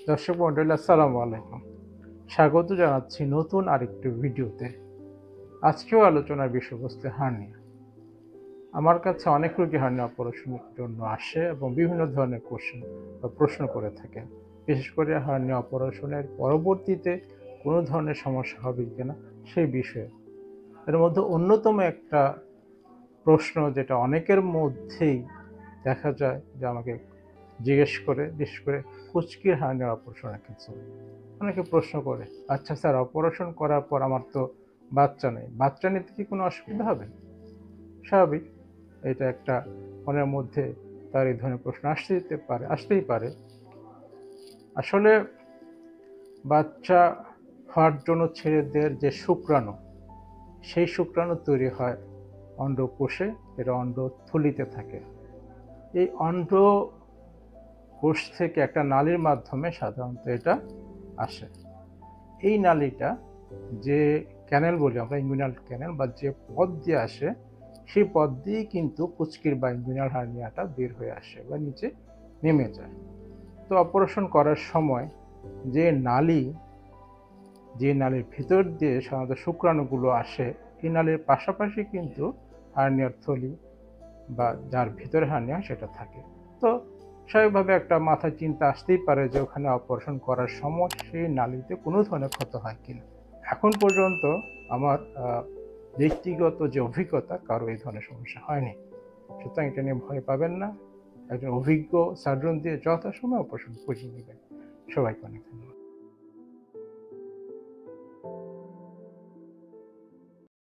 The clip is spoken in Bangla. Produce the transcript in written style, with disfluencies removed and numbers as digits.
দর্শক মন্ডলী আসসালামু আলাইকুম। স্বাগত জানাচ্ছি নতুন আরেকটি ভিডিওতে। আজকেও আলোচনার বিষয়বস্তু হার্নিয়া। আমার কাছে অনেক রোগী হার্নিয়া অপারেশনের জন্য আসে এবং বিভিন্ন ধরনের কোশ্চেন বা প্রশ্ন করে থাকেন। বিশেষ করে হার্নিয়া অপারেশনের পরবর্তীতে কোনো ধরনের সমস্যা হবে কিনা সেই বিষয়ে। এর মধ্যে অন্যতম একটা প্রশ্ন যেটা অনেকের মধ্যেই দেখা যায় যে আমাকে জিজ্ঞেস করে, বিশেষ করে কুঁচকির হার্নিয়া অপারেশনের ক্ষেত্রে অনেকে প্রশ্ন করে, আচ্ছা স্যার, অপারেশন করার পর আমার তো বাচ্চা নেই, বাচ্চা নিতে কি কোনো অসুবিধা হবে? স্বাভাবিক, এটা একটা মনের মধ্যে তার এই ধরনের প্রশ্ন আসতেই পারে। আসলে বাচ্চা হওয়ার জন্য ছেলেদের যে শুক্রাণু, সেই শুক্রাণু তৈরি হয় অন্ডকোষে, এটা অন্ডথলিতে থাকে। এই অন্ডকোষ থেকে একটা নালীর মাধ্যমে সাধারণত এটা আসে। এই নালীটা যে ক্যানেল বলি আমরা, ইনগুইনাল ক্যানেল, বা যে পথ দিয়ে আসে, সেই পথ দিয়েই কিন্তু কুঁচকির বা ইনগুইনাল হার্নিয়াটা বের হয়ে আসে বা নিচে নেমে যায়। তো অপারেশন করার সময় যে নালীর ভিতর দিয়ে সাধারণত শুক্রাণুগুলো আসে, এই নালীর পাশাপাশি কিন্তু হার্নিয়ার থলি বা যার ভিতরে হার্নিয়া সেটা থাকে। তো স্বাভাবিকভাবে একটা মাথায় চিন্তা আসতেই পারে যে ওখানে অপারেশন করার সময় সেই নালীতে কোনো ধরনের ক্ষত হয় কিনা। এখন পর্যন্ত আমার ব্যক্তিগত যে অভিজ্ঞতা, কারো এই ধরনের সমস্যা হয়নি। সুতরাং এটা নিয়ে ভয় পাবেন না। একজন অভিজ্ঞ সার্জন দিয়ে যথাসময়ে অপারেশন করিয়ে নেবেন। সবাইকে অনেক ধন্যবাদ।